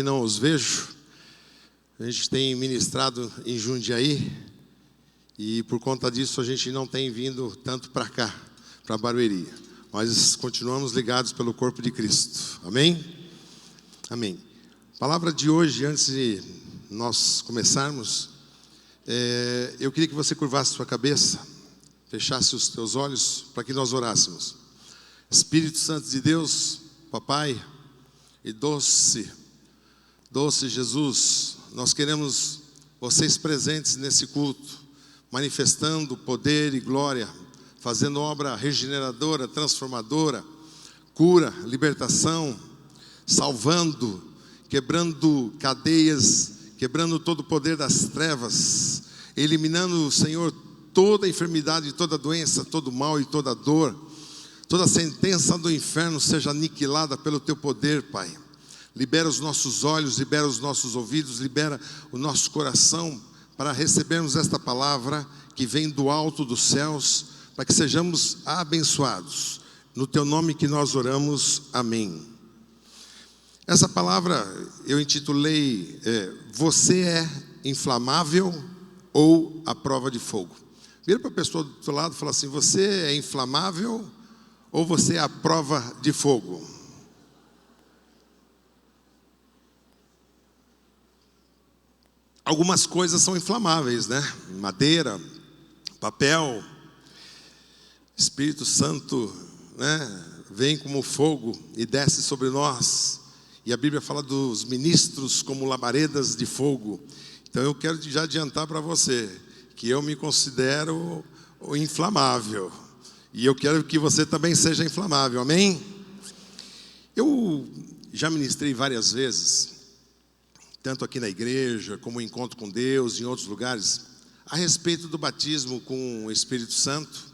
Não os vejo. A gente tem ministrado em Jundiaí e por conta disso a gente não tem vindo tanto para cá, para Barueri. Mas continuamos ligados pelo corpo de Cristo. Amém? Amém. A palavra de hoje, antes de nós começarmos, eu queria que você curvasse sua cabeça, fechasse os teus olhos para que nós orássemos. Espírito Santo de Deus, Papai e doce Jesus, nós queremos vocês presentes nesse culto, manifestando poder e glória, fazendo obra regeneradora, transformadora, cura, libertação, salvando, quebrando cadeias, quebrando todo o poder das trevas, eliminando, Senhor, toda enfermidade, toda doença, todo mal e toda dor, toda sentença do inferno seja aniquilada pelo Teu poder, Pai. Libera os nossos olhos, libera os nossos ouvidos, libera o nosso coração para recebermos esta palavra que vem do alto dos céus, para que sejamos abençoados. No Teu nome que nós oramos, amém. Essa palavra eu intitulei, você é inflamável ou à prova de fogo? Vira para a pessoa do teu lado e fala assim, você é inflamável ou você é à prova de fogo? Algumas coisas são inflamáveis, né? Madeira, papel, Espírito Santo, né? Vem como fogo e desce sobre nós. E a Bíblia fala dos ministros como labaredas de fogo. Então eu quero já adiantar para você que eu me considero o inflamável. E eu quero que você também seja inflamável, amém? Eu já ministrei várias vezes, tanto aqui na igreja, como em encontro com Deus, em outros lugares, a respeito do batismo com o Espírito Santo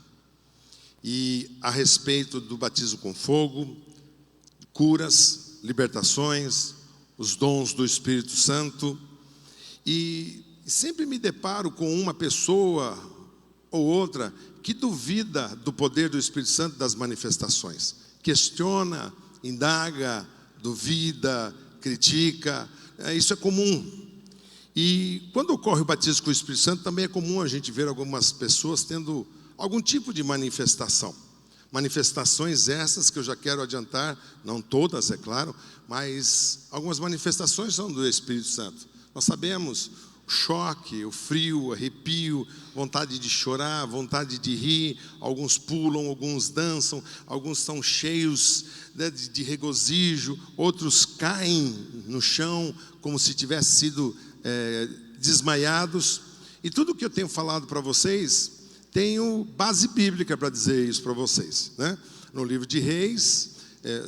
e a respeito do batismo com fogo, curas, libertações, os dons do Espírito Santo. E sempre me deparo com uma pessoa ou outra que duvida do poder do Espírito Santo, das manifestações. Questiona, indaga, duvida, critica. Isso é comum. E quando ocorre o batismo com o Espírito Santo, também é comum a gente ver algumas pessoas tendo algum tipo de manifestação. Manifestações essas que eu já quero adiantar, não todas, é claro, mas algumas manifestações são do Espírito Santo. Nós sabemos o choque, o frio, o arrepio, vontade de chorar, vontade de rir. Alguns pulam, alguns dançam, alguns são cheios de regozijo, outros caem no chão como se tivessem sido desmaiados. E tudo que eu tenho falado para vocês, tenho base bíblica para dizer isso para vocês, né? No livro de Reis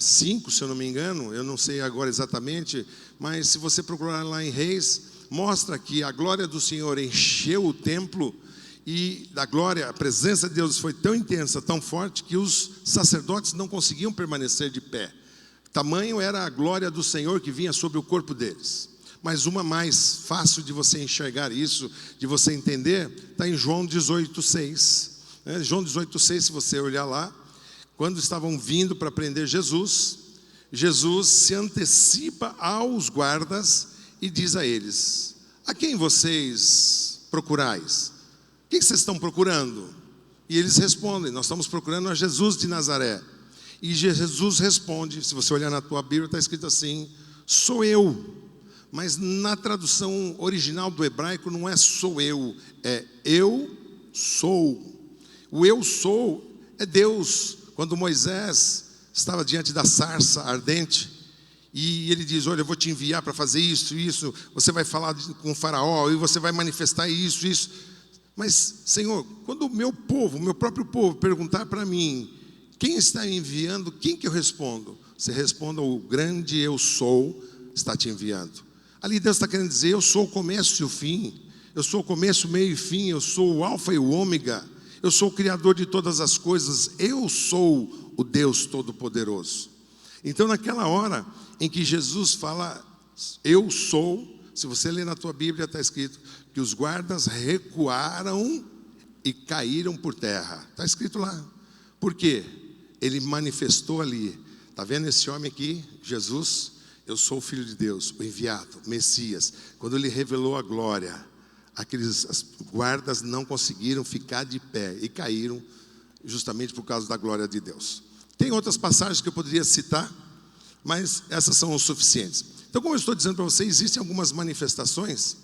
5, se eu não me engano, eu não sei agora exatamente, mas se você procurar lá em Reis, mostra que a glória do Senhor encheu o templo e da glória, a presença de Deus foi tão intensa, tão forte, que os sacerdotes não conseguiam permanecer de pé. Tamanho era a glória do Senhor que vinha sobre o corpo deles. Mas uma mais fácil de você enxergar isso, de você entender, está em João 18,6. João 18,6, se você olhar lá, quando estavam vindo para prender Jesus, Jesus se antecipa aos guardas e diz a eles, a quem vocês procurais? O que vocês estão procurando? E eles respondem, nós estamos procurando a Jesus de Nazaré. E Jesus responde, se você olhar na tua Bíblia, está escrito assim, sou eu. Mas na tradução original do hebraico não é sou eu, é eu sou. O eu sou é Deus. Quando Moisés estava diante da sarça ardente, e ele diz, olha, eu vou te enviar para fazer isso, você vai falar com o faraó, e você vai manifestar isso. Mas, Senhor, quando o meu povo, o meu próprio povo, perguntar para mim, quem está me enviando, quem que eu respondo? Você responda, o grande eu sou está te enviando. Ali Deus está querendo dizer, eu sou o começo e o fim, eu sou o começo, meio e fim, eu sou o alfa e o ômega, eu sou o criador de todas as coisas, eu sou o Deus Todo-Poderoso. Então naquela hora em que Jesus fala, eu sou, se você ler na tua Bíblia está escrito, que os guardas recuaram e caíram por terra, está escrito lá. Por quê? Ele manifestou ali, está vendo esse homem aqui, Jesus? eu sou o Filho de Deus, o enviado, o Messias. Quando ele revelou a glória, as guardas não conseguiram ficar de pé e caíram justamente por causa da glória de Deus. Tem outras passagens que eu poderia citar, mas essas são os suficientes. Então, como eu estou dizendo para vocês, existem algumas manifestações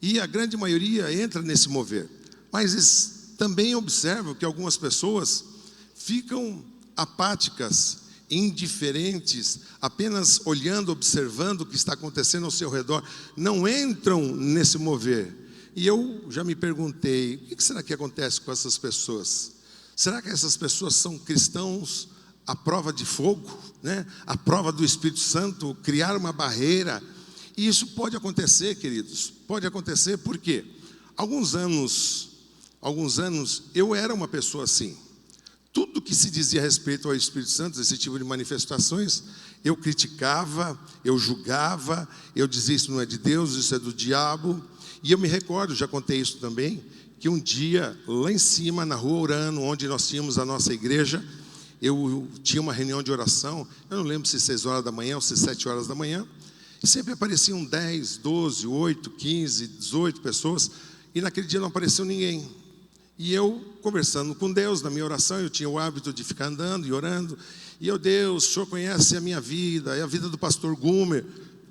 e a grande maioria entra nesse mover. Mas também observo que algumas pessoas ficam apáticas, indiferentes, apenas olhando, observando o que está acontecendo ao seu redor, não entram nesse mover. E eu já me perguntei, o que será que acontece com essas pessoas? Será que essas pessoas são cristãos à prova de fogo, né? À prova do Espírito Santo, criar uma barreira? E isso pode acontecer, queridos, pode acontecer porque alguns anos eu era uma pessoa assim. Tudo que se dizia a respeito ao Espírito Santo, esse tipo de manifestações, eu criticava, eu julgava, eu dizia isso não é de Deus, isso é do diabo. E eu me recordo, já contei isso também, que um dia lá em cima, na rua Urano, onde nós tínhamos a nossa igreja, eu tinha uma reunião de oração, eu não lembro se 6 horas da manhã ou se 7 horas da manhã, e sempre apareciam 10, 12, 8, 15, 18 pessoas, e naquele dia não apareceu ninguém. E eu, conversando com Deus, na minha oração, eu tinha o hábito de ficar andando e orando. E eu, Deus, o Senhor conhece a minha vida, é a vida do pastor Gumer.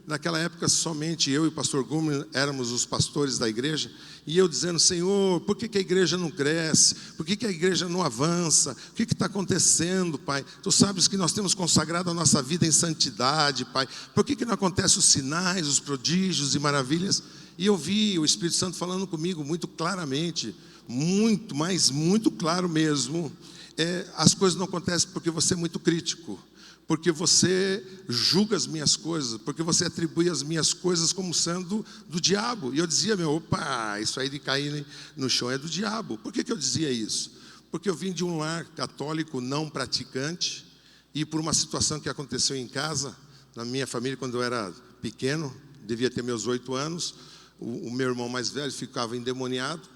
Naquela época, somente eu e o pastor Gumer éramos os pastores da igreja. E eu dizendo, Senhor, por que a igreja não cresce? Por que a igreja não avança? O que está acontecendo, Pai? Tu sabes que nós temos consagrado a nossa vida em santidade, Pai. Por que não acontecem os sinais, os prodígios e maravilhas? E eu vi o Espírito Santo falando comigo muito claramente, muito, mas muito claro mesmo. As coisas não acontecem porque você é muito crítico, porque você julga as minhas coisas, porque você atribui as minhas coisas como sendo do diabo. E eu dizia, opa, isso aí de cair no chão é do diabo. Por que eu dizia isso? Porque eu vim de um lar católico não praticante, e por uma situação que aconteceu em casa, na minha família, quando eu era pequeno, devia ter meus 8 anos, o meu irmão mais velho ficava endemoniado,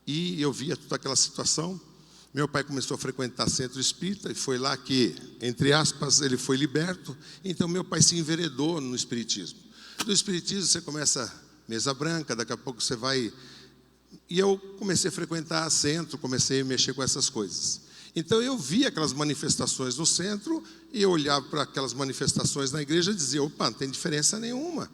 e eu via toda aquela situação. Meu pai começou a frequentar centro espírita, e foi lá que, entre aspas, ele foi liberto. Então meu pai se enveredou no espiritismo. Do espiritismo você começa mesa branca, daqui a pouco você vai... E eu comecei a frequentar centro, comecei a mexer com essas coisas. Então eu via aquelas manifestações no centro, e eu olhava para aquelas manifestações na igreja e dizia, opa, não tem diferença nenhuma.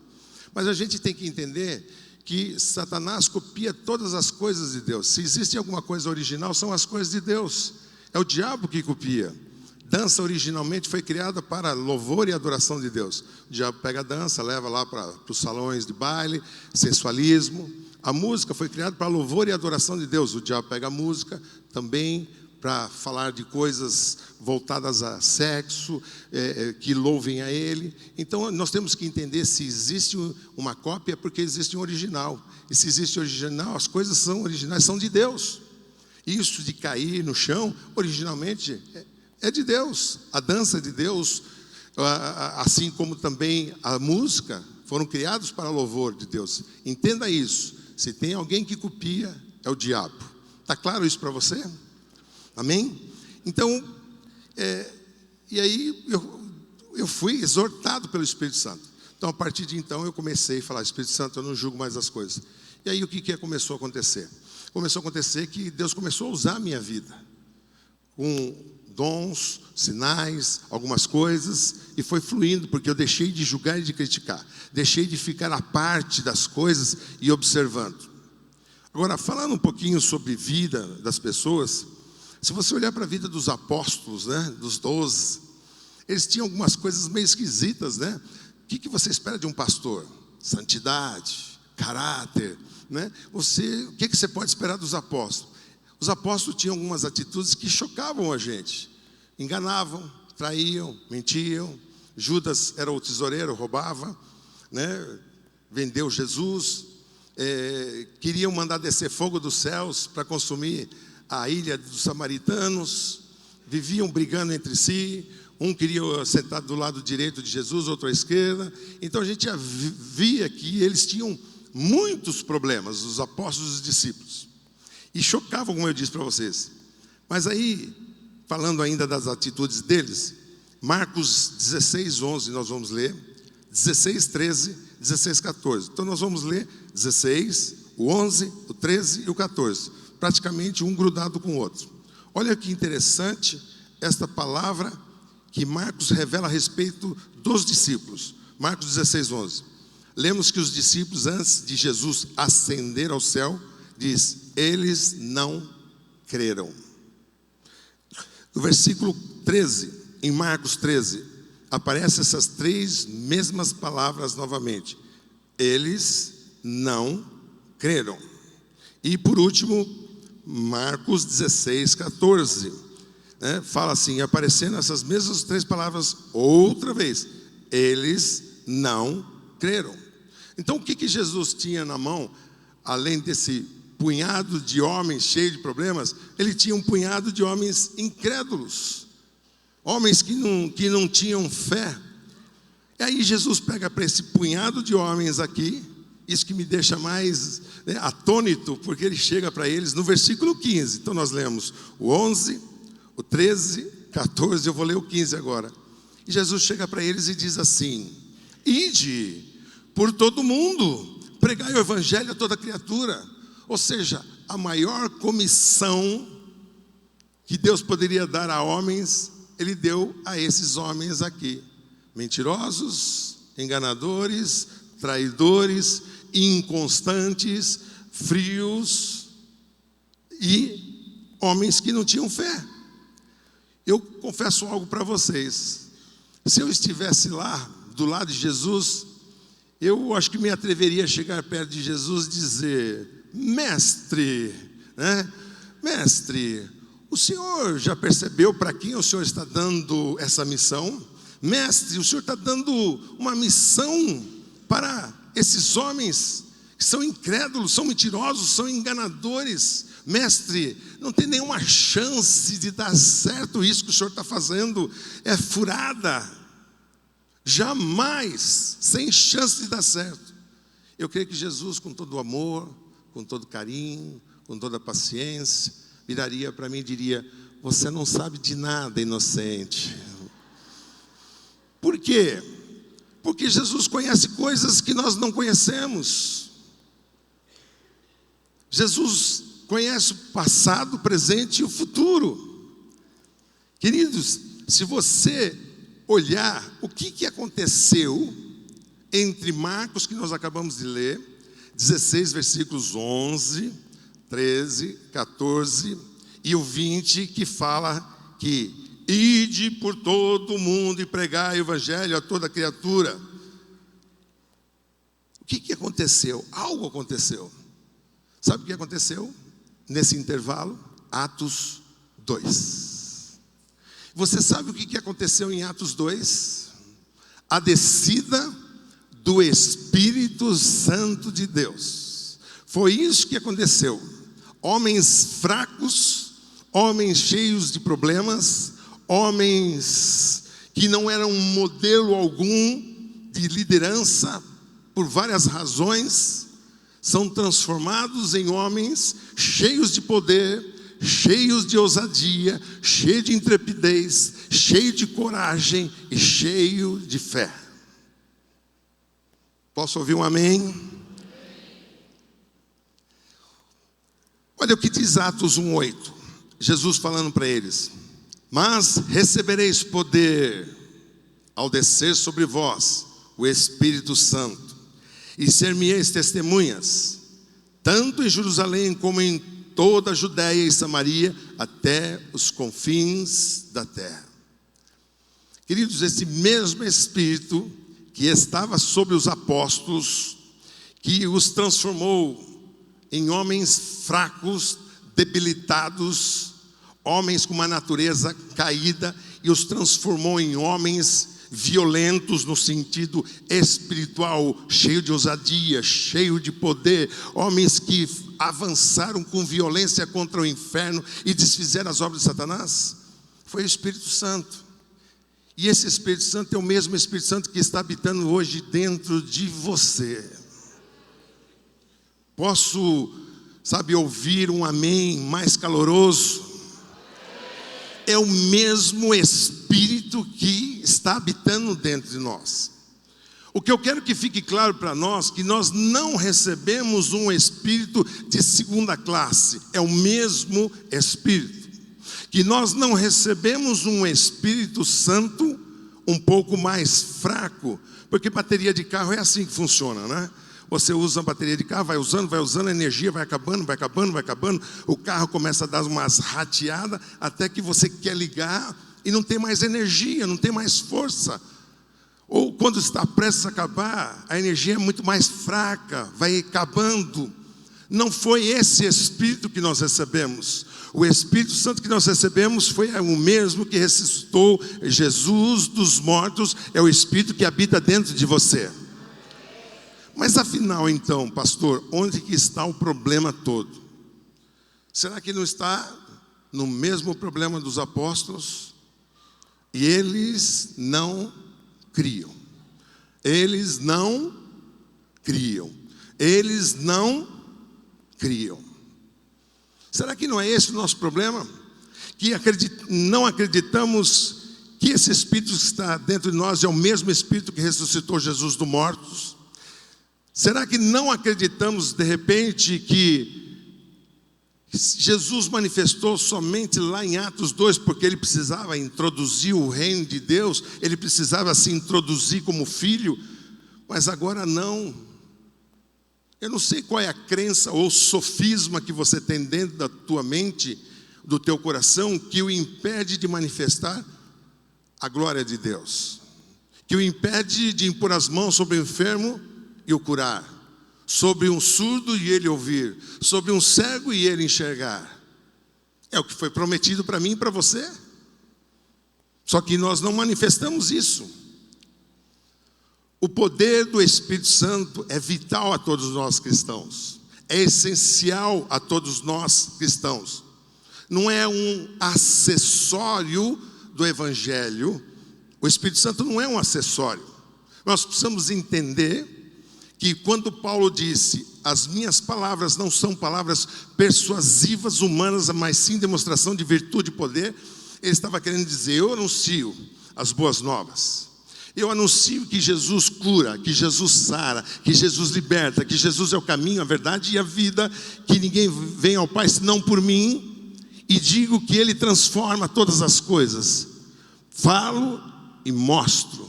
Mas a gente tem que entender que Satanás copia todas as coisas de Deus. Se existe alguma coisa original, são as coisas de Deus. É o diabo que copia. Dança originalmente foi criada para louvor e adoração de Deus. O diabo pega a dança, leva lá para os salões de baile, sensualismo. A música foi criada para louvor e adoração de Deus. O diabo pega a música também para falar de coisas voltadas a sexo, que louvem a Ele. Então nós temos que entender, se existe uma cópia, é porque existe um original. E se existe original, as coisas são originais, são de Deus. Isso de cair no chão, originalmente, é de Deus. A dança é de Deus, assim como também a música, foram criados para louvor de Deus. Entenda isso. Se tem alguém que copia, é o diabo. Está claro isso para você? Amém? Então, e aí eu fui exortado pelo Espírito Santo. Então, a partir de então, eu comecei a falar, Espírito Santo, eu não julgo mais as coisas. E aí, o que começou a acontecer? Começou a acontecer que Deus começou a usar a minha vida, com dons, sinais, algumas coisas, e foi fluindo, porque eu deixei de julgar e de criticar. Deixei de ficar à parte das coisas e observando. Agora, falando um pouquinho sobre vida das pessoas... Se você olhar para a vida dos apóstolos, né, dos 12, eles tinham algumas coisas meio esquisitas, né? O que você espera de um pastor? Santidade, caráter, né? O que você pode esperar dos apóstolos? Os apóstolos tinham algumas atitudes que chocavam a gente. Enganavam, traíam, mentiam. Judas era o tesoureiro, roubava, né? Vendeu Jesus. Queriam mandar descer fogo dos céus para consumir a ilha dos samaritanos, viviam brigando entre si, um queria sentar do lado direito de Jesus, outro à esquerda. Então a gente via que eles tinham muitos problemas, os apóstolos e os discípulos, e chocavam, como eu disse para vocês. Mas aí, falando ainda das atitudes deles, Marcos 16, 11, nós vamos ler, 16, 13, 16, 14. Então nós vamos ler 16, o 11, o 13 e o 14. Praticamente um grudado com o outro. Olha que interessante esta palavra que Marcos revela a respeito dos discípulos. Marcos 16, 11. Lemos que os discípulos, antes de Jesus ascender ao céu, diz: eles não creram. No versículo 13, em Marcos 13, aparecem essas três mesmas palavras novamente. Eles não creram. E por último, Marcos 16, 14, fala assim, aparecendo essas mesmas três palavras outra vez. Eles não creram. Então o que Jesus tinha na mão, além desse punhado de homens cheios de problemas? Ele tinha um punhado de homens incrédulos, homens que não tinham fé. E aí Jesus pega para esse punhado de homens aqui, isso que me deixa mais atônito, porque ele chega para eles no versículo 15. Então nós lemos o 11, o 13, 14, eu vou ler o 15 agora. E Jesus chega para eles e diz assim: ide por todo mundo, pregai o evangelho a toda criatura. Ou seja, a maior comissão que Deus poderia dar a homens, Ele deu a esses homens aqui. Mentirosos, enganadores, traidores, inconstantes, frios e homens que não tinham fé. Eu confesso algo para vocês. Se eu estivesse lá, do lado de Jesus, eu acho que me atreveria a chegar perto de Jesus e dizer: mestre, mestre, o senhor já percebeu para quem o senhor está dando essa missão? Mestre, o senhor está dando uma missão para esses homens que são incrédulos, são mentirosos, são enganadores. Mestre, não tem nenhuma chance de dar certo isso que o senhor está fazendo, é furada, jamais, sem chance de dar certo. Eu creio que Jesus, com todo o amor, com todo carinho, com toda a paciência, viraria para mim e diria: você não sabe de nada, inocente. Por quê? Porque Jesus conhece coisas que nós não conhecemos. Jesus conhece o passado, o presente e o futuro. Queridos, se você olhar o que aconteceu entre Marcos, que nós acabamos de ler, 16 versículos 11, 13, 14 e o 20, que fala que ide por todo o mundo e pregai o evangelho a toda criatura. O que aconteceu? Algo aconteceu. Sabe o que aconteceu nesse intervalo? Atos 2. Você sabe o que aconteceu em Atos 2? A descida do Espírito Santo de Deus. Foi isso que aconteceu. Homens fracos, homens cheios de problemas, homens que não eram modelo algum de liderança por várias razões, são transformados em homens cheios de poder, cheios de ousadia, cheios de intrepidez, cheios de coragem e cheios de fé. Posso ouvir um amém? Olha o que diz Atos 1:8. Jesus falando para eles: mas recebereis poder ao descer sobre vós o Espírito Santo, e ser-me-eis testemunhas, tanto em Jerusalém como em toda a Judéia e Samaria, até os confins da terra. Queridos, esse mesmo Espírito que estava sobre os apóstolos, que os transformou em homens fracos, debilitados, homens com uma natureza caída, e os transformou em homens violentos no sentido espiritual, cheio de ousadia, cheio de poder, homens que avançaram com violência contra o inferno e desfizeram as obras de Satanás. Foi o Espírito Santo. E esse Espírito Santo é o mesmo Espírito Santo que está habitando hoje dentro de você. Posso, ouvir um amém mais caloroso? É o mesmo Espírito que está habitando dentro de nós. O que eu quero que fique claro para nós, que nós não recebemos um espírito de segunda classe, é o mesmo espírito. Que nós não recebemos um Espírito Santo um pouco mais fraco, porque bateria de carro é assim que funciona, né? Você usa a bateria de carro, vai usando, a energia vai acabando, o carro começa a dar umas rateadas, até que você quer ligar e não tem mais energia, não tem mais força. Ou quando está prestes a acabar, a energia é muito mais fraca, vai acabando. Não foi esse Espírito que nós recebemos. O Espírito Santo que nós recebemos foi o mesmo que ressuscitou Jesus dos mortos, é o Espírito que habita dentro de você. Mas afinal então, pastor, onde que está o problema todo? Será que não está no mesmo problema dos apóstolos? E eles não criam. Eles não criam. Eles não criam. Será que não é esse o nosso problema? Que não acreditamos que esse Espírito que está dentro de nós é o mesmo Espírito que ressuscitou Jesus dos mortos? Será que não acreditamos de repente que Jesus manifestou somente lá em Atos 2, porque ele precisava introduzir o reino de Deus, ele precisava se introduzir como filho, mas agora não. Eu não sei qual é a crença ou sofisma que você tem dentro da tua mente, do teu coração, que o impede de manifestar a glória de Deus, que o impede de impor as mãos sobre o enfermo e o curar, sobre um surdo e ele ouvir, sobre um cego e ele enxergar. É o que foi prometido para mim e para você. Só que nós não manifestamos isso. O poder do Espírito Santo é vital a todos nós cristãos. É essencial a todos nós cristãos. Não é um acessório do Evangelho. O Espírito Santo não é um acessório. Nós precisamos entender que quando Paulo disse, as minhas palavras não são palavras persuasivas humanas, mas sim demonstração de virtude e poder, ele estava querendo dizer, eu anuncio as boas novas. Eu anuncio que Jesus cura, que Jesus sara, que Jesus liberta, que Jesus é o caminho, a verdade e a vida, que ninguém vem ao Pai senão por mim, e digo que Ele transforma todas as coisas. Falo e mostro.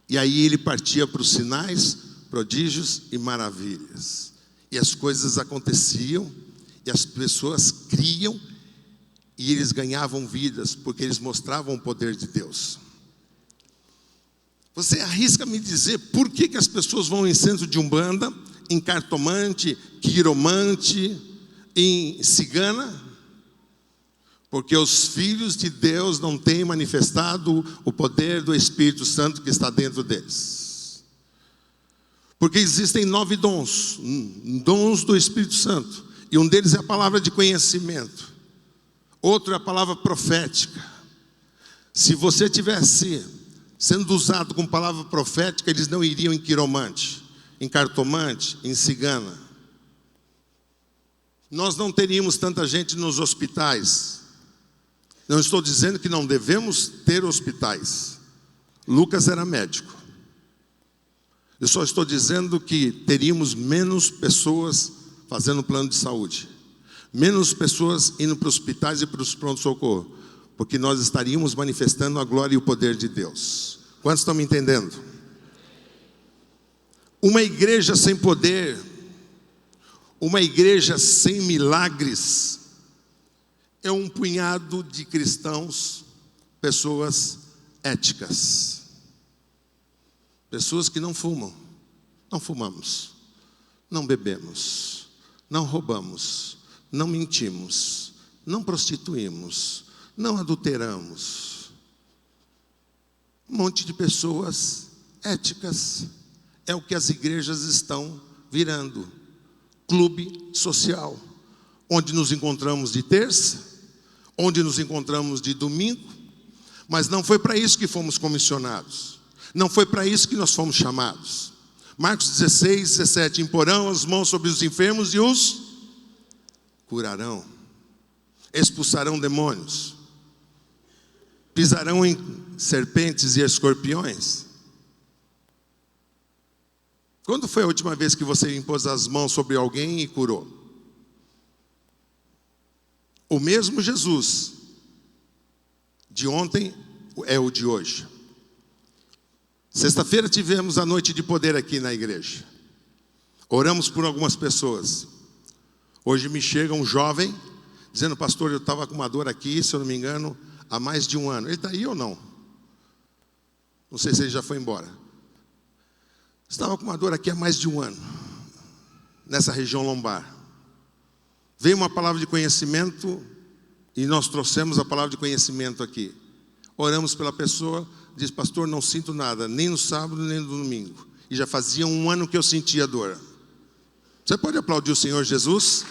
E aí ele partia para os sinais, prodígios e maravilhas. E as coisas aconteciam, e as pessoas criam, e eles ganhavam vidas, porque eles mostravam o poder de Deus. Você arrisca me dizer por que as pessoas vão em centro de umbanda, em cartomante, quiromante, em cigana? Porque os filhos de Deus não têm manifestado o poder do Espírito Santo que está dentro deles. Porque existem 9 dons, dons do Espírito Santo, e um deles é a palavra de conhecimento, outro é a palavra profética. Se você tivesse sendo usado com palavra profética, eles não iriam em quiromante, em cartomante, em cigana. Nós não teríamos tanta gente nos hospitais. Não estou dizendo que não devemos ter hospitais. Lucas era médico. Eu só estou dizendo que teríamos menos pessoas fazendo plano de saúde, menos pessoas indo para os hospitais e para os pronto-socorro, porque nós estaríamos manifestando a glória e o poder de Deus. Quantos estão me entendendo? Uma igreja sem poder, uma igreja sem milagres, é um punhado de cristãos, pessoas éticas, pessoas que não fumam, não fumamos, não bebemos, não roubamos, não mentimos, não prostituímos, não adulteramos. Um monte de pessoas éticas é o que as igrejas estão virando. Clube social, onde nos encontramos de terça, onde nos encontramos de domingo, mas não foi para isso que fomos comissionados, não foi para isso que nós fomos chamados. Marcos 16, 17, imporão as mãos sobre os enfermos e os curarão, expulsarão demônios, pisarão em serpentes e escorpiões. Quando foi a última vez que você impôs as mãos sobre alguém e curou? O mesmo Jesus de ontem é o de hoje. Sexta-feira tivemos a noite de poder aqui na igreja. Oramos por algumas pessoas. Hoje me chega um jovem dizendo: pastor, eu estava com uma dor aqui, se eu não me engano, há mais de um ano. Ele está aí ou não? Não sei se ele já foi embora. Estava com uma dor aqui há mais de um ano, nessa região lombar. Veio uma palavra de conhecimento e nós trouxemos a palavra de conhecimento aqui. Oramos pela pessoa, diz: pastor, não sinto nada, nem no sábado, nem no domingo. E já fazia um ano que eu sentia dor. Você pode aplaudir o Senhor Jesus?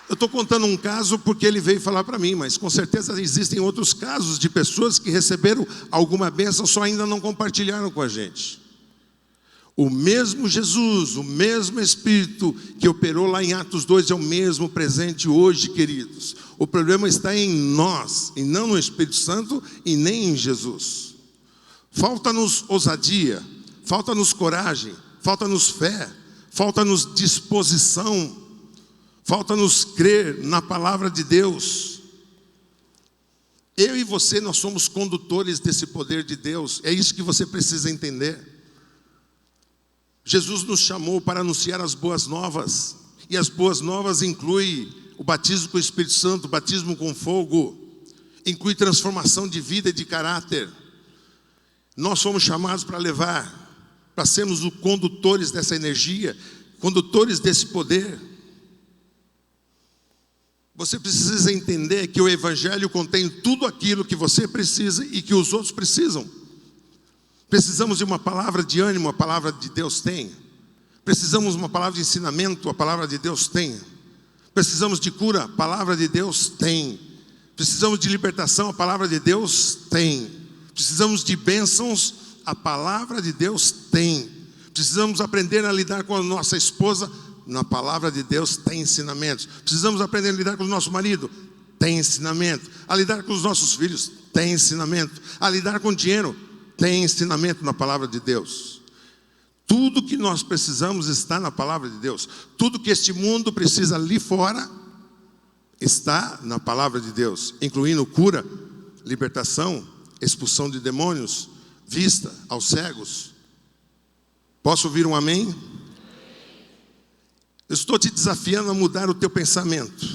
Eu estou contando um caso porque ele veio falar para mim, mas com certeza existem outros casos de pessoas que receberam alguma bênção, só ainda não compartilharam com a gente. O mesmo Jesus, o mesmo Espírito que operou lá em Atos 2 é o mesmo presente hoje, queridos. O problema está em nós, e não no Espírito Santo e nem em Jesus. Falta-nos ousadia, falta-nos coragem, falta-nos fé, falta-nos disposição, falta-nos crer na palavra de Deus. Eu e você, nós somos condutores desse poder de Deus. É isso que você precisa entender. Jesus nos chamou para anunciar as boas novas. E as boas novas incluem o batismo com o Espírito Santo, o batismo com fogo. Inclui transformação de vida e de caráter. Nós somos chamados para levar, para sermos os condutores dessa energia, condutores desse poder. Você precisa entender que o Evangelho contém tudo aquilo que você precisa e que os outros precisam. Precisamos de uma palavra de ânimo, a palavra de Deus tem. Precisamos de uma palavra de ensinamento, a palavra de Deus tem. Precisamos de cura, a palavra de Deus tem. Precisamos de libertação, a palavra de Deus tem. Precisamos de bênçãos, a palavra de Deus tem. Precisamos aprender a lidar com a nossa esposa, na palavra de Deus tem ensinamentos. Precisamos aprender a lidar com o nosso marido, tem ensinamento. A lidar com os nossos filhos, tem ensinamento. A lidar com o dinheiro, tem ensinamento na palavra de Deus. Tudo que nós precisamos está na palavra de Deus. Tudo que este mundo precisa ali fora está na palavra de Deus, incluindo cura, libertação, expulsão de demônios, vista aos cegos. Posso ouvir um amém? Eu estou te desafiando a mudar o teu pensamento.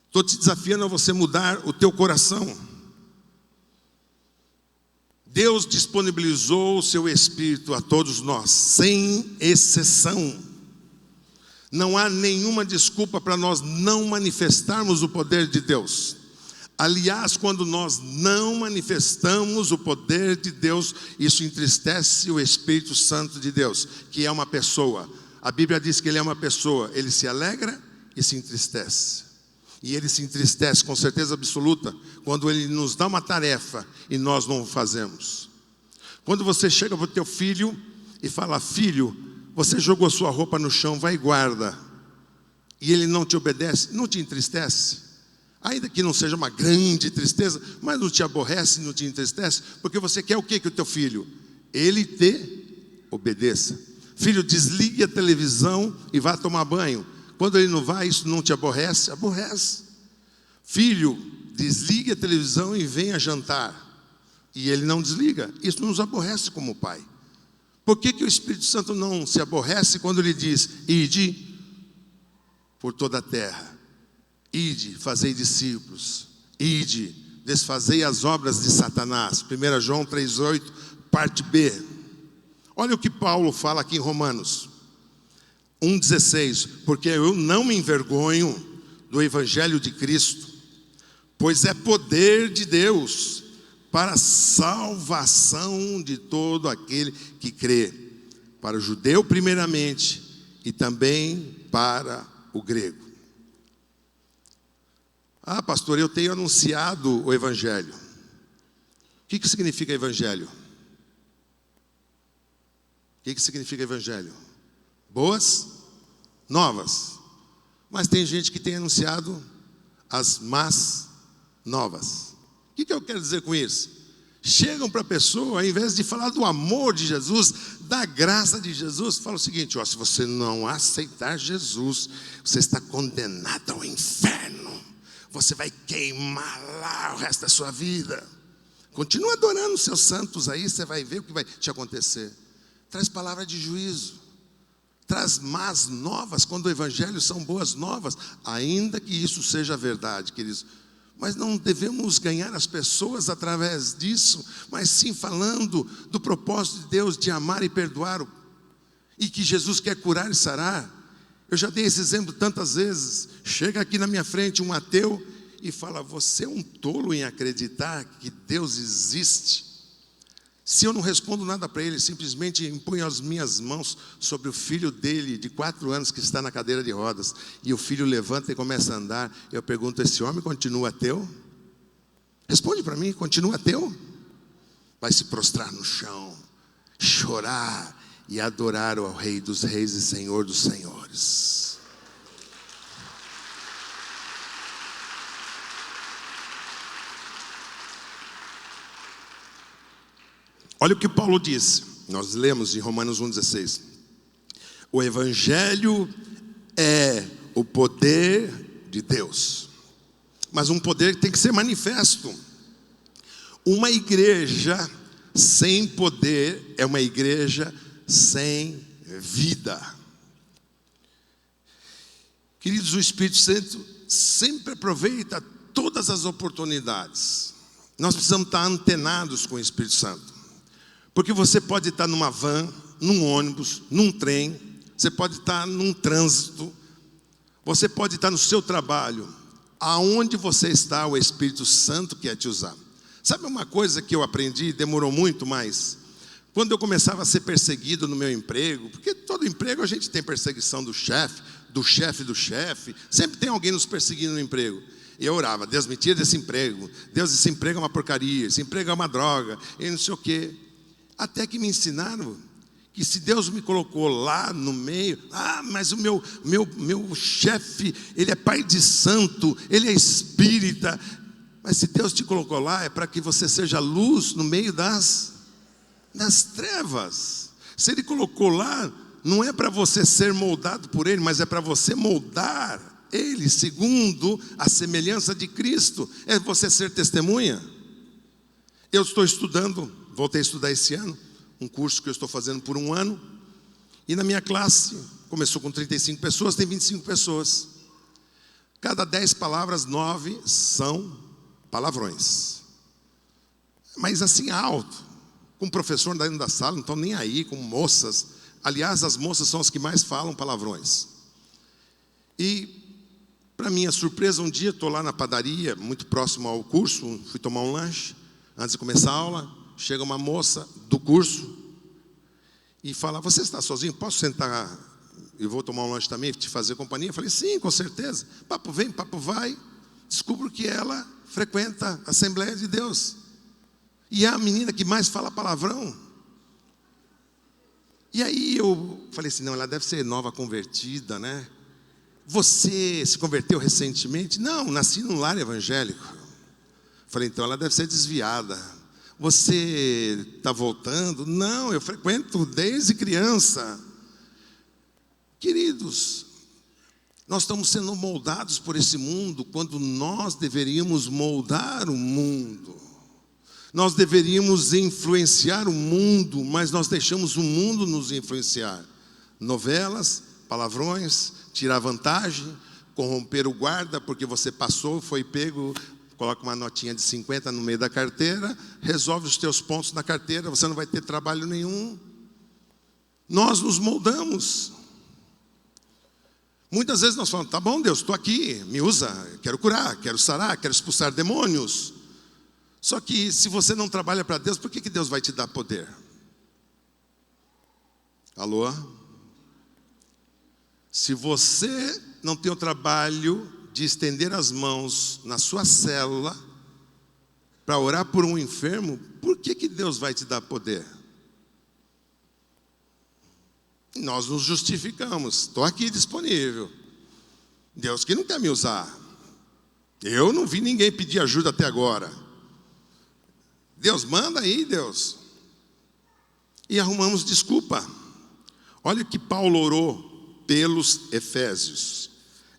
Estou te desafiando a você mudar o teu coração. Deus disponibilizou o seu Espírito a todos nós, sem exceção. Não há nenhuma desculpa para nós não manifestarmos o poder de Deus. Aliás, quando nós não manifestamos o poder de Deus, isso entristece o Espírito Santo de Deus, que é uma pessoa. A Bíblia diz que ele é uma pessoa, ele se alegra e se entristece. E ele se entristece com certeza absoluta quando ele nos dá uma tarefa e nós não o fazemos. Quando você chega para o teu filho e fala: filho, você jogou a sua roupa no chão, vai e guarda. E ele não te obedece, não te entristece? Ainda que não seja uma grande tristeza, mas não te aborrece, não te entristece? Porque você quer o quê que o teu filho? Ele te obedeça. Filho, desligue a televisão e vá tomar banho. Quando ele não vai, isso não te aborrece? Aborrece. Filho, desligue a televisão e venha jantar. E ele não desliga. Isso nos aborrece como pai. Por que o Espírito Santo não se aborrece quando ele diz: ide por toda a terra, ide, fazei discípulos, ide, desfazei as obras de Satanás. 1 João 3,8, parte B. Olha o que Paulo fala aqui em Romanos 1,16: porque eu não me envergonho do Evangelho de Cristo, pois é poder de Deus para a salvação de todo aquele que crê, para o judeu primeiramente e também para o grego. Ah, pastor, eu tenho anunciado o Evangelho. O que significa Evangelho? O que significa Evangelho? Boas novas. Mas tem gente que tem anunciado as más novas. O que eu quero dizer com isso? Chegam para a pessoa, ao invés de falar do amor de Jesus, da graça de Jesus, fala o seguinte: ó, se você não aceitar Jesus, você está condenado ao inferno. Você vai queimar lá o resto da sua vida. Continua adorando os seus santos aí, você vai ver o que vai te acontecer. Traz palavra de juízo. Traz más novas, quando o evangelho são boas novas, ainda que isso seja verdade, queridos. Mas não devemos ganhar as pessoas através disso, mas sim falando do propósito de Deus de amar e perdoar, e que Jesus quer curar e sarar. Eu já dei esse exemplo tantas vezes. Chega aqui na minha frente um ateu e fala: você é um tolo em acreditar que Deus existe. Se eu não respondo nada para ele, simplesmente imponho as minhas mãos sobre o filho dele, de 4 anos, que está na cadeira de rodas, e o filho levanta e começa a andar, eu pergunto: esse homem continua ateu? Responde para mim: continua ateu? Vai se prostrar no chão, chorar e adorar ao Rei dos Reis e Senhor dos Senhores. Olha o que Paulo disse, nós lemos em Romanos 1,16. O evangelho é o poder de Deus, mas um poder que tem que ser manifesto. Uma igreja sem poder é uma igreja sem vida. Queridos, o Espírito Santo sempre aproveita todas as oportunidades. Nós precisamos estar antenados com o Espírito Santo. Porque você pode estar numa van, num ônibus, num trem, você pode estar num trânsito, você pode estar no seu trabalho. Aonde você está, o Espírito Santo quer te usar. Sabe uma coisa que eu aprendi, demorou muito mais? Quando eu começava a ser perseguido no meu emprego, porque todo emprego a gente tem perseguição do chefe, do chefe do chefe, sempre tem alguém nos perseguindo no emprego. E eu orava: Deus, me tira desse emprego. Deus, esse emprego é uma porcaria, esse emprego é uma droga, e não sei o quê. Até que me ensinaram que se Deus me colocou lá no meio, mas o meu chefe, ele é pai de santo, ele é espírita. Mas se Deus te colocou lá, é para que você seja luz no meio das trevas. Se Ele colocou lá, não é para você ser moldado por Ele, mas é para você moldar Ele segundo a semelhança de Cristo. É você ser testemunha. Eu estou estudando, voltei a estudar esse ano, um curso que eu estou fazendo por 1 ano, e na minha classe, começou com 35 pessoas, tem 25 pessoas. Cada 10 palavras, 9 são palavrões. Mas assim alto, com o professor dentro da sala, não estão nem aí, com moças. Aliás, as moças são as que mais falam palavrões. E, para minha surpresa, um dia estou lá na padaria, muito próximo ao curso, fui tomar um lanche. Antes de começar a aula, chega uma moça do curso e fala: você está sozinho? Posso sentar? Eu vou tomar um lanche também, te fazer companhia? Eu falei: sim, com certeza. Papo vem, papo vai. Descubro que ela frequenta a Assembleia de Deus. E é a menina que mais fala palavrão. E aí eu falei assim: não, ela deve ser nova convertida, né? Você se converteu recentemente? Não, nasci num lar evangélico. Falei: então ela deve ser desviada. Você está voltando? Não, eu frequento desde criança. Queridos, nós estamos sendo moldados por esse mundo, quando nós deveríamos moldar o mundo. Nós deveríamos influenciar o mundo, mas nós deixamos o mundo nos influenciar. Novelas, palavrões, tirar vantagem, corromper o guarda, porque você passou, foi pego, coloca uma notinha de 50 no meio da carteira, resolve os teus pontos na carteira, você não vai ter trabalho nenhum. Nós nos moldamos. Muitas vezes nós falamos: tá bom, Deus, estou aqui, me usa, quero curar, quero sarar, quero expulsar demônios. Só que se você não trabalha para Deus, por que Deus vai te dar poder? Alô? Se você não tem o trabalho de estender as mãos na sua célula para orar por um enfermo, por que Deus vai te dar poder? Nós nos justificamos: estou aqui disponível. Deus que não quer me usar. Eu não vi ninguém pedir ajuda até agora. Deus, manda aí, Deus. E arrumamos desculpa. Olha o que Paulo orou pelos Efésios.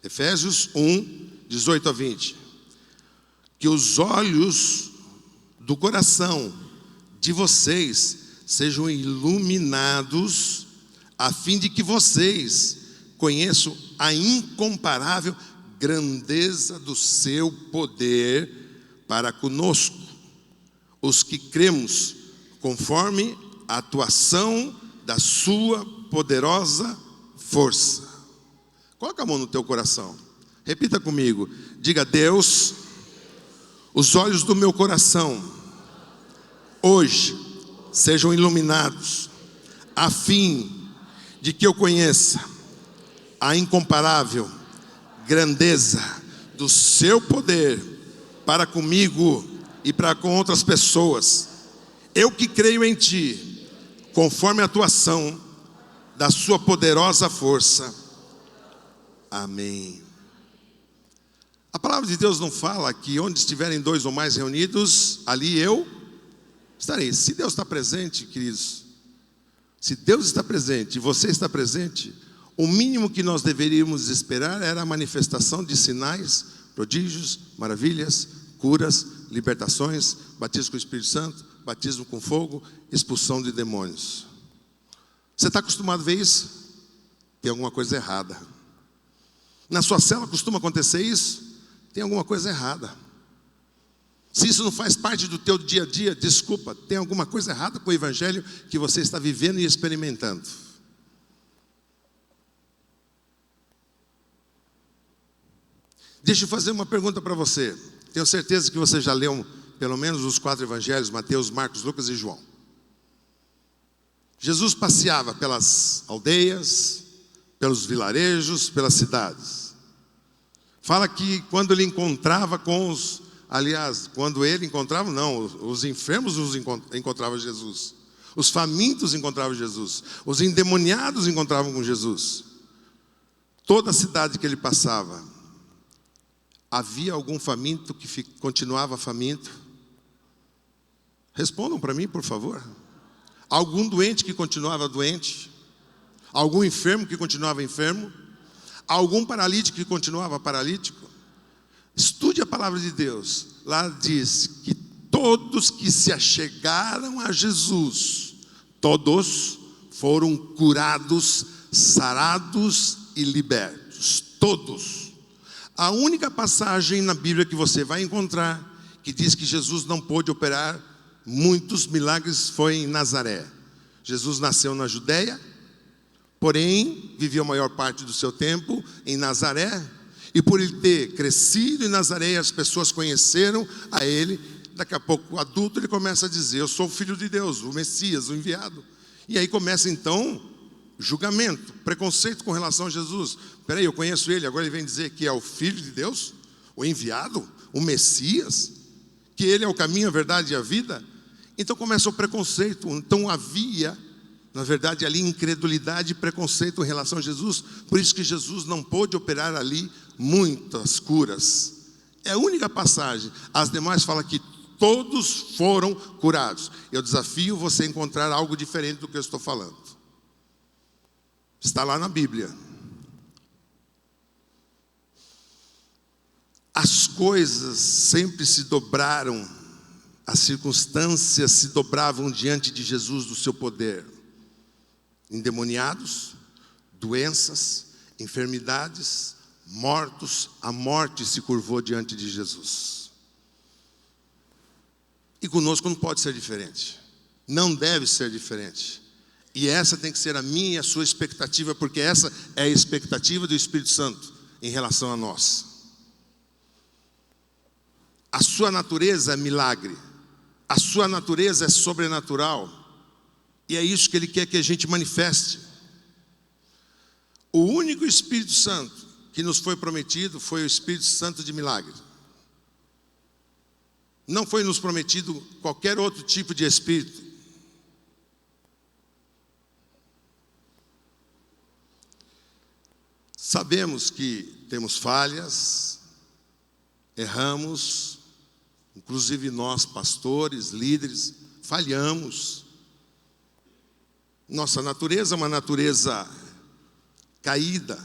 Efésios 1, 18 a 20. Que os olhos do coração de vocês sejam iluminados, a fim de que vocês conheçam a incomparável grandeza do seu poder para conosco, os que cremos, conforme a atuação da sua poderosa força. Coloca a mão no teu coração. Repita comigo. Diga: Deus, os olhos do meu coração hoje sejam iluminados, a fim de que eu conheça a incomparável grandeza do seu poder para comigo e para com outras pessoas. Eu que creio em ti, conforme a atuação da sua poderosa força. Amém. A palavra de Deus não fala que onde estiverem dois ou mais reunidos, ali eu estarei. Se Deus está presente, queridos, se Deus está presente e você está presente, o mínimo que nós deveríamos esperar era a manifestação de sinais, prodígios, maravilhas, curas, libertações, batismo com o Espírito Santo, batismo com fogo, expulsão de demônios. Você está acostumado a ver isso? Tem alguma coisa errada. Na sua célula costuma acontecer isso? Tem alguma coisa errada. Se isso não faz parte do teu dia a dia, desculpa, tem alguma coisa errada com o evangelho que você está vivendo e experimentando. Deixa eu fazer uma pergunta para você. Tenho certeza que você já leu pelo menos os 4 evangelhos, Mateus, Marcos, Lucas e João. Jesus passeava pelas aldeias, pelos vilarejos, pelas cidades. Fala que quando ele encontrava com os... Aliás, quando ele encontrava, não, os enfermos encontravam Jesus. Os famintos encontravam Jesus. Os endemoniados encontravam com Jesus. Toda a cidade que ele passava, havia algum faminto que continuava faminto? Respondam para mim, por favor. Algum doente que continuava doente? Algum enfermo que continuava enfermo? Algum paralítico que continuava paralítico? Estude a palavra de Deus. Lá diz que todos que se achegaram a Jesus, todos foram curados, sarados e libertos. Todos. A única passagem na Bíblia que você vai encontrar que diz que Jesus não pôde operar muitos milagres foi em Nazaré. Jesus nasceu na Judeia, porém viveu a maior parte do seu tempo em Nazaré. E por ele ter crescido em Nazaré, as pessoas conheceram a ele. Daqui a pouco, adulto, ele começa a dizer: eu sou o Filho de Deus, o Messias, o enviado. E aí começa então julgamento, preconceito com relação a Jesus. Peraí, eu conheço ele, agora ele vem dizer que é o Filho de Deus, o enviado, o Messias, que ele é o caminho, a verdade e a vida. Então começa o preconceito. Então havia, na verdade, ali incredulidade e preconceito em relação a Jesus. Por isso que Jesus não pôde operar ali muitas curas. É a única passagem. As demais falam que todos foram curados. Eu desafio você a encontrar algo diferente do que eu estou falando. Está lá na Bíblia. As coisas sempre se dobraram, as circunstâncias se dobravam diante de Jesus do seu poder. Endemoniados, doenças, enfermidades, mortos, a morte se curvou diante de Jesus. E conosco não pode ser diferente. Não deve ser diferente. E essa tem que ser a minha e a sua expectativa, porque essa é a expectativa do Espírito Santo em relação a nós. A sua natureza é milagre. A sua natureza é sobrenatural. E é isso que Ele quer que a gente manifeste. O único Espírito Santo que nos foi prometido foi o Espírito Santo de milagre. Não foi nos prometido qualquer outro tipo de Espírito. Sabemos que temos falhas, erramos, Inclusive nós, pastores, líderes, falhamos. Nossa natureza é uma natureza caída.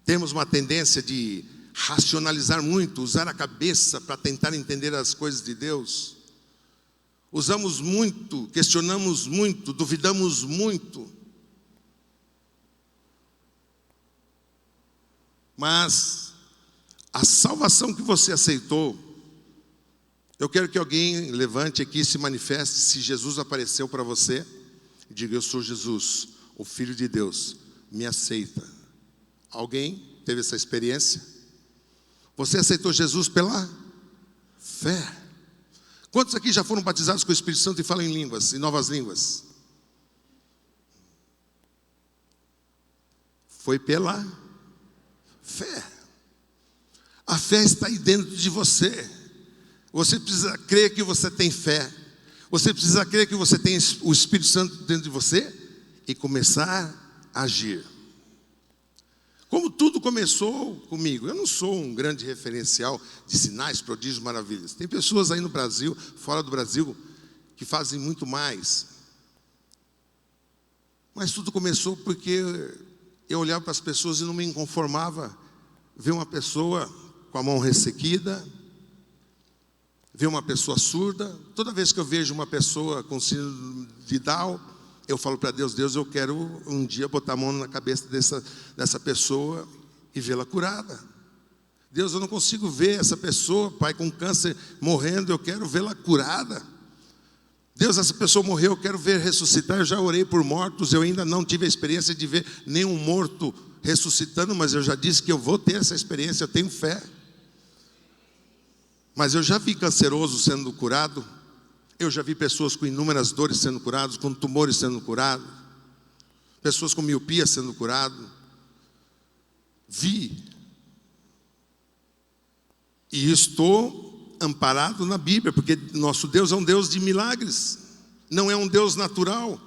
Temos uma tendência de racionalizar muito, usar a cabeça para tentar entender as coisas de Deus. Usamos muito, questionamos muito, duvidamos muito. Mas a salvação que você aceitou, eu quero que alguém levante aqui e se manifeste se Jesus apareceu para você e diga: eu sou Jesus, o Filho de Deus, me aceita. Alguém teve essa experiência? Você aceitou Jesus pela fé? Quantos aqui já foram batizados com o Espírito Santo e falam em línguas, em novas línguas? Foi pela fé. A fé está aí dentro de você. Você precisa crer que você tem fé. Você precisa crer que você tem o Espírito Santo dentro de você e começar a agir. Como tudo começou comigo. Eu não sou um grande referencial de sinais, prodígios, maravilhas. Tem pessoas aí no Brasil, fora do Brasil, que fazem muito mais. Mas tudo começou porque eu olhava para as pessoas e não me conformava. Ver uma pessoa com a mão ressequida, ver uma pessoa surda. Toda vez que eu vejo uma pessoa com síndrome de Down, eu falo para Deus: Deus, eu quero um dia botar a mão na cabeça dessa pessoa e vê-la curada. Deus, eu não consigo ver essa pessoa, Pai, com câncer morrendo, eu quero vê-la curada. Deus, essa pessoa morreu, eu quero ver ressuscitar. Eu já orei por mortos, eu ainda não tive a experiência de ver nenhum morto ressuscitando, mas eu já disse que eu vou ter essa experiência, eu tenho fé. Mas eu já vi canceroso sendo curado. Eu já vi pessoas com inúmeras dores sendo curadas, com tumores sendo curados, pessoas com miopia sendo curadas. Vi. E estou amparado na Bíblia, porque nosso Deus é um Deus de milagres, não é um Deus natural.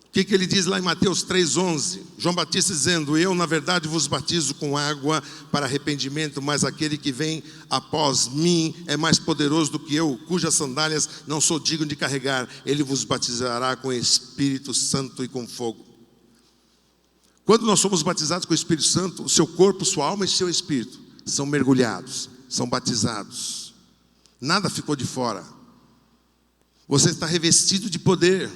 O que ele diz lá em Mateus 3,11? João Batista dizendo: eu na verdade vos batizo com água para arrependimento, mas aquele que vem após mim é mais poderoso do que eu, cujas sandálias não sou digno de carregar. Ele vos batizará com Espírito Santo e com fogo. Quando nós somos batizados com o Espírito Santo, o seu corpo, sua alma e seu espírito são mergulhados, são batizados. Nada ficou de fora. Você está revestido de poder.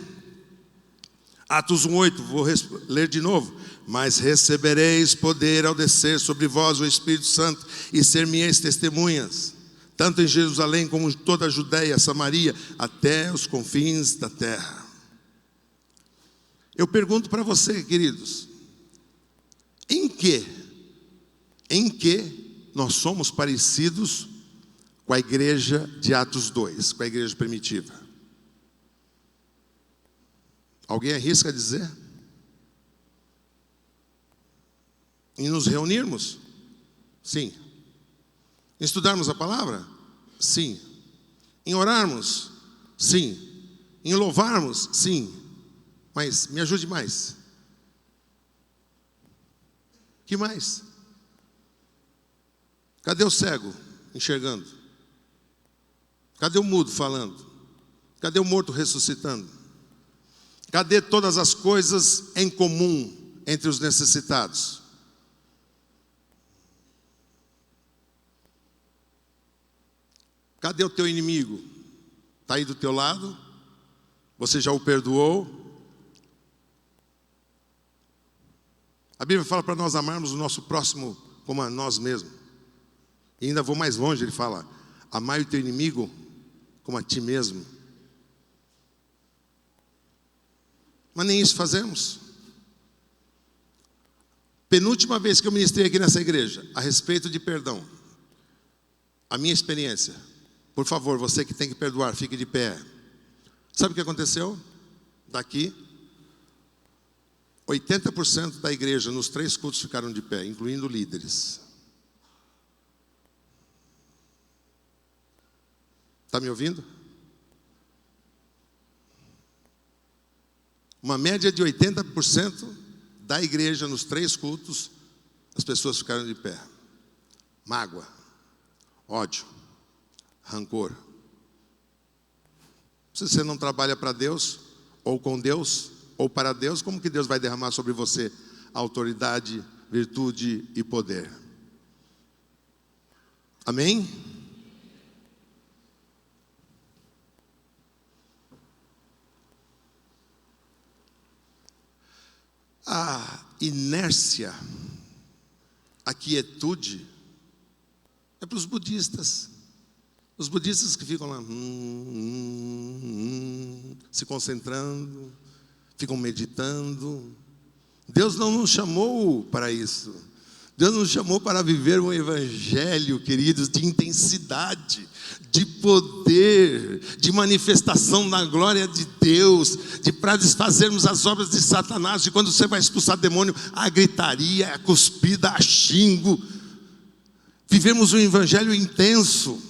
Atos 1,8, vou ler de novo. Mas recebereis poder ao descer sobre vós o Espírito Santo, e ser-me-eis testemunhas, tanto em Jerusalém como em toda a Judeia, Samaria, até os confins da terra. Eu pergunto para você, queridos, em que nós somos parecidos com a igreja de Atos 2, com a igreja primitiva? Alguém arrisca dizer? Em nos reunirmos? Sim. Em estudarmos a palavra? Sim. Em orarmos? Sim. Em louvarmos? Sim. Mas me ajude mais. Que mais? Cadê o cego enxergando? Cadê o mudo falando? Cadê o morto ressuscitando? Cadê todas as coisas em comum entre os necessitados? Cadê o teu inimigo? Está aí do teu lado? Você já o perdoou? A Bíblia fala para nós amarmos o nosso próximo como a nós mesmos. E ainda vou mais longe, ele fala: amai o teu inimigo como a ti mesmo. Mas nem isso fazemos. Penúltima vez que eu ministrei aqui nessa igreja a respeito de perdão, a minha experiência. Por favor, você que tem que perdoar, fique de pé. Sabe o que aconteceu? Daqui 80% da igreja nos 3 cultos ficaram de pé, incluindo líderes. Está me ouvindo? Uma média de 80% da igreja nos 3 cultos, as pessoas ficaram de pé. mágoa, ódio, rancor. Se você não trabalha para Deus, ou com Deus, ou para Deus, como que Deus vai derramar sobre você autoridade, virtude e poder? Amém? A inércia, a quietude, é para os budistas. Os budistas que ficam lá, se concentrando, ficam meditando. Deus não nos chamou para isso. Deus nos chamou para viver um evangelho, queridos, de intensidade, de poder, de manifestação da glória de Deus, para desfazermos as obras de Satanás. E quando você vai expulsar demônio, a gritaria, a cuspida, a xingo. Vivemos um evangelho intenso.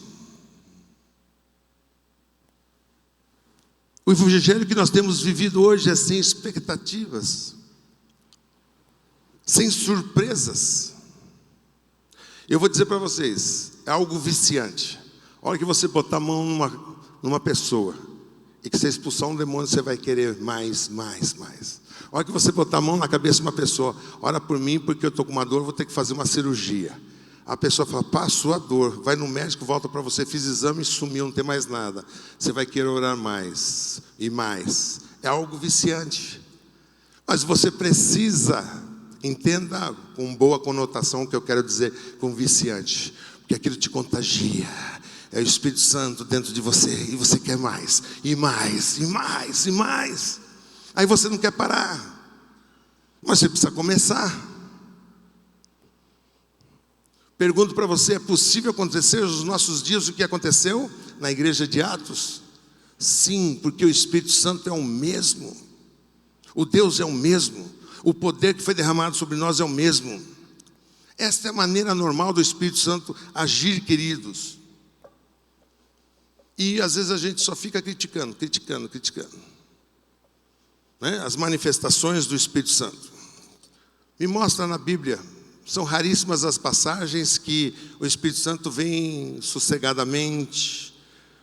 O evangelho que nós temos vivido hoje é sem expectativas, sem surpresas. Eu vou dizer para vocês, é algo viciante. A hora que você botar a mão numa pessoa e que você expulsar um demônio, você vai querer mais. A hora que você botar a mão na cabeça de uma pessoa, ora por mim porque eu estou com uma dor, vou ter que fazer uma cirurgia. A pessoa fala, passou a dor, vai no médico, volta para você, fiz exame e sumiu, não tem mais nada. Você vai querer orar mais e mais. É algo viciante. Mas você precisa, entenda com boa conotação o que eu quero dizer com viciante. Porque aquilo te contagia. É o Espírito Santo dentro de você. E você quer mais, e mais, e mais, e mais. Aí você não quer parar. Mas você precisa começar. Pergunto para você, é possível acontecer nos nossos dias o que aconteceu na igreja de Atos? Sim, porque o Espírito Santo é o mesmo. O Deus é o mesmo. O poder que foi derramado sobre nós é o mesmo. Esta é a maneira normal do Espírito Santo agir, queridos. E às vezes a gente só fica criticando. Né? As manifestações do Espírito Santo. Me mostra na Bíblia. São raríssimas as passagens que o Espírito Santo vem sossegadamente,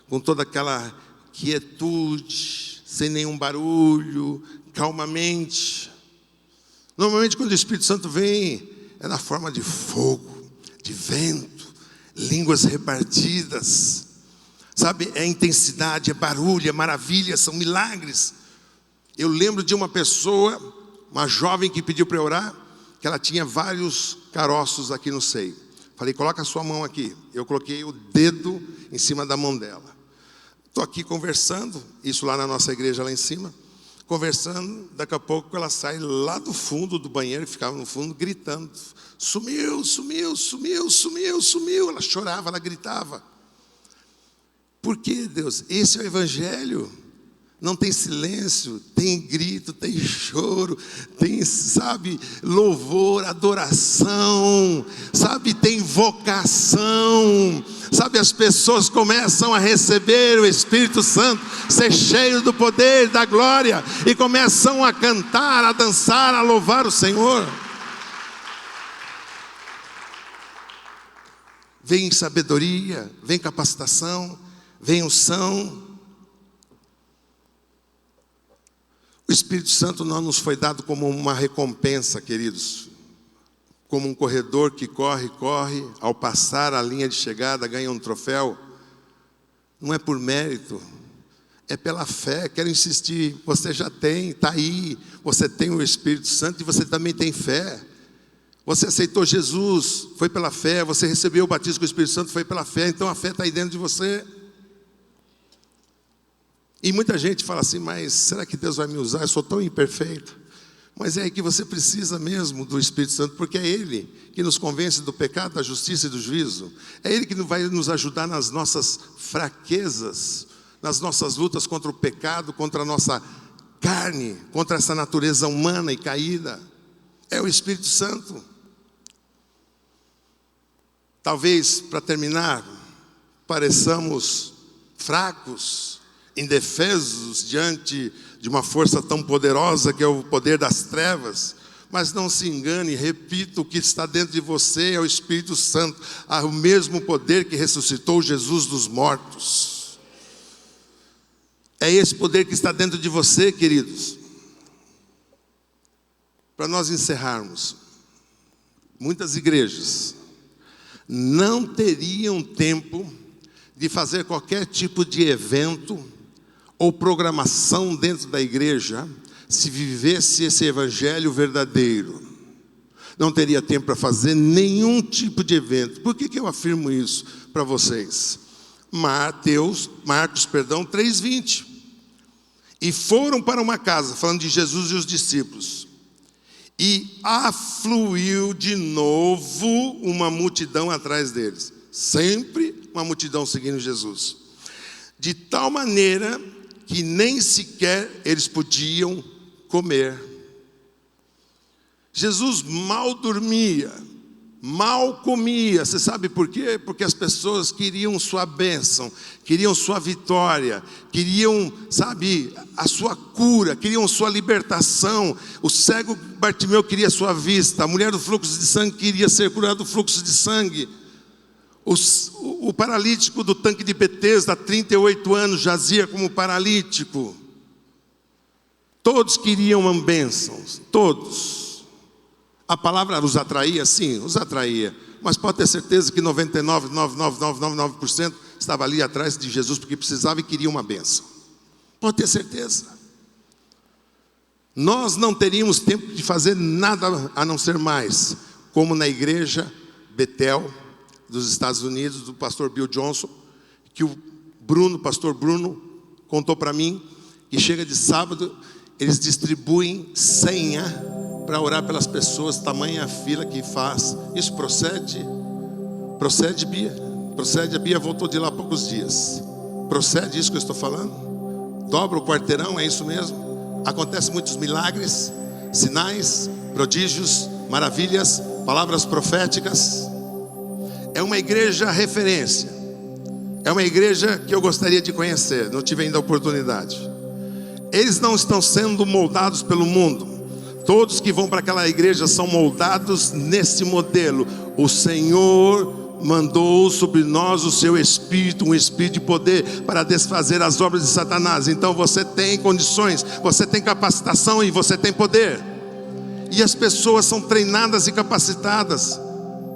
com toda aquela quietude, sem nenhum barulho, calmamente. Normalmente quando o Espírito Santo vem, é na forma de fogo, de vento, línguas repartidas. Sabe, é intensidade, é barulho, é maravilha, são milagres. Eu lembro de uma pessoa, uma jovem que pediu para eu orar, que ela tinha vários caroços aqui no seio. Falei, coloca a sua mão aqui. Eu coloquei o dedo em cima da mão dela. Estou aqui conversando, isso lá na nossa igreja lá em cima, conversando, daqui a pouco ela sai lá do fundo do banheiro, e ficava no fundo gritando, sumiu. Ela chorava, ela gritava. Por que, Deus? Esse é o evangelho. Não tem silêncio, tem grito, tem choro, tem, sabe, louvor, adoração, sabe, tem vocação, sabe, as pessoas começam a receber o Espírito Santo, ser cheio do poder, da glória, e começam a cantar, a dançar, a louvar o Senhor. Vem sabedoria, vem capacitação, vem unção. O Espírito Santo não nos foi dado como uma recompensa, queridos. Como um corredor que corre, ao passar a linha de chegada ganha um troféu. Não é por mérito, é pela fé. Quero insistir, você já tem, está aí. Você tem o Espírito Santo e você também tem fé. Você aceitou Jesus, foi pela fé. Você recebeu o batismo com o Espírito Santo, foi pela fé. Então a fé está aí dentro de você. E muita gente fala assim, mas será que Deus vai me usar? Eu sou tão imperfeito. Mas é aí que você precisa mesmo do Espírito Santo, porque é Ele que nos convence do pecado, da justiça e do juízo. É Ele que vai nos ajudar nas nossas fraquezas, nas nossas lutas contra o pecado, contra a nossa carne, contra essa natureza humana e caída. É o Espírito Santo. Talvez, para terminar, pareçamos fracos, indefesos diante de uma força tão poderosa que é o poder das trevas, Mas não se engane, repito, o que está dentro de você é o Espírito Santo, o mesmo poder que ressuscitou Jesus dos mortos. É esse poder que está dentro de você, queridos. Para nós encerrarmos, muitas igrejas não teriam tempo de fazer qualquer tipo de evento ou programação dentro da igreja se vivesse esse evangelho verdadeiro. Não teria tempo para fazer nenhum tipo de evento. Por que eu afirmo isso para vocês? Marcos 3:20. E foram para uma casa, falando de Jesus e os discípulos, e afluiu de novo uma multidão atrás deles. Sempre uma multidão seguindo Jesus. De tal maneira que nem sequer eles podiam comer. Jesus mal dormia, mal comia. Você sabe por quê? Porque as pessoas queriam sua bênção, queriam sua vitória, queriam, a sua cura, queriam sua libertação. O cego Bartimeu queria sua vista, a mulher do fluxo de sangue queria ser curada do fluxo de sangue. O paralítico do tanque de Betesda, há 38 anos, jazia como paralítico. Todos queriam uma bênção, todos. A palavra os atraía? Sim, os atraía. Mas pode ter certeza que 99,99999% estava ali atrás de Jesus porque precisava e queria uma bênção. Pode ter certeza. Nós não teríamos tempo de fazer nada a não ser mais, como na igreja Betel dos Estados Unidos, do pastor Bill Johnson, que o pastor Bruno, contou para mim, que chega de sábado, eles distribuem senha para orar pelas pessoas, tamanha fila que faz. Isso procede? Procede, Bia? Procede, a Bia voltou de lá há poucos dias. Procede isso que eu estou falando? Dobra o quarteirão, é isso mesmo? Acontecem muitos milagres, sinais, prodígios, maravilhas, palavras proféticas. É uma igreja referência. É uma igreja que eu gostaria de conhecer, não tive ainda a oportunidade. Eles não estão sendo moldados pelo mundo. Todos que vão para aquela igreja são moldados nesse modelo. O Senhor mandou sobre nós o seu Espírito, um Espírito de poder para desfazer as obras de Satanás. Então você tem condições, você tem capacitação e você tem poder. E as pessoas são treinadas e capacitadas.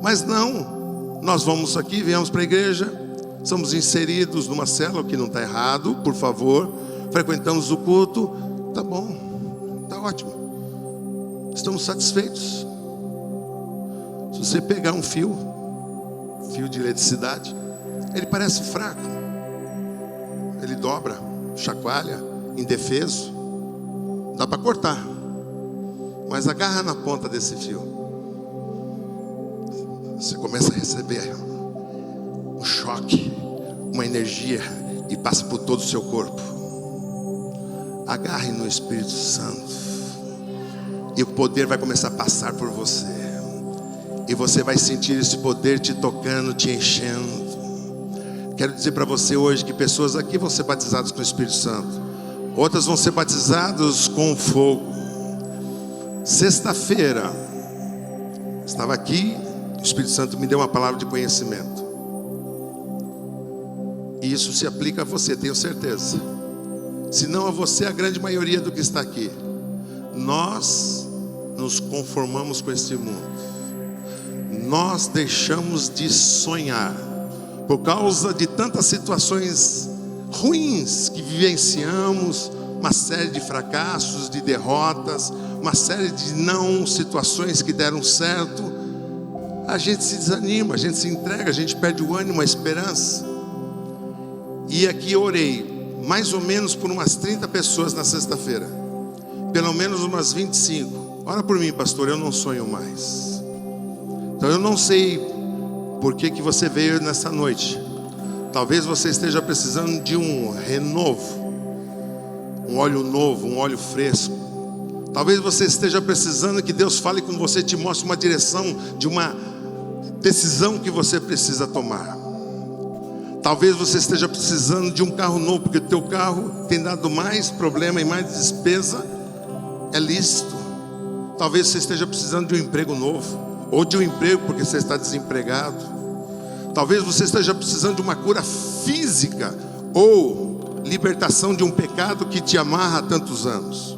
Mas não, nós vamos aqui, viemos para a igreja, somos inseridos numa célula, o que não está errado, por favor. Frequentamos o culto, tá bom, tá ótimo, estamos satisfeitos. Se você pegar um fio de eletricidade, ele parece fraco, ele dobra, chacoalha, indefeso, dá para cortar, mas agarra na ponta desse fio, você começa a receber um choque, uma energia, e passa por todo o seu corpo. Agarre no Espírito Santo, e o poder vai começar a passar por você, e você vai sentir esse poder te tocando, te enchendo. Quero dizer para você hoje que pessoas aqui vão ser batizadas com o Espírito Santo, outras vão ser batizadas com fogo. Sexta-feira estava aqui, o Espírito Santo me deu uma palavra de conhecimento, e isso se aplica a você, tenho certeza. Se não a você, a grande maioria do que está aqui. Nós nos conformamos com esse mundo. Nós deixamos de sonhar por causa de tantas situações ruins que vivenciamos, uma série de fracassos, de derrotas, uma série de não situações que deram certo. A gente se desanima, a gente se entrega, a gente perde o ânimo, a esperança. E aqui eu orei mais ou menos por umas 30 pessoas na sexta-feira, pelo menos umas 25. Ora por mim, pastor, eu não sonho mais. Então eu não sei por que você veio nessa noite. Talvez você esteja precisando de um renovo, um óleo novo, um óleo fresco. Talvez você esteja precisando que Deus fale com você, te mostre uma direção de uma decisão que você precisa tomar. Talvez você esteja precisando de um carro novo, porque o teu carro tem dado mais problema e mais despesa. É lícito. Talvez você esteja precisando de um emprego novo, ou de um emprego porque você está desempregado. Talvez você esteja precisando de uma cura física, ou libertação de um pecado que te amarra há tantos anos.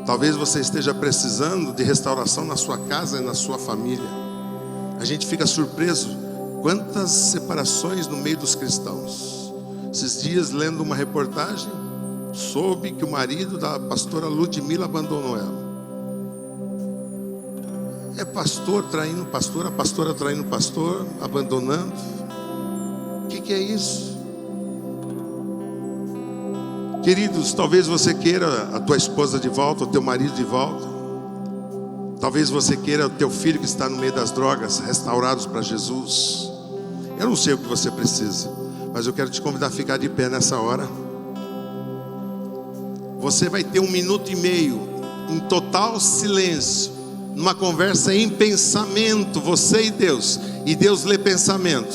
Talvez você esteja precisando de restauração na sua casa e na sua família. A gente fica surpreso, quantas separações no meio dos cristãos. Esses dias, lendo uma reportagem, soube que o marido da pastora Ludmila abandonou ela. É pastor traindo pastor, a pastora traindo pastor, abandonando. O que é isso? Queridos, talvez você queira a tua esposa de volta, o teu marido de volta. Talvez você queira o teu filho que está no meio das drogas, restaurados para Jesus. Eu não sei o que você precisa, mas eu quero te convidar a ficar de pé nessa hora. Você vai ter 1 minuto e meio em total silêncio, numa conversa em pensamento, você e Deus lê pensamento.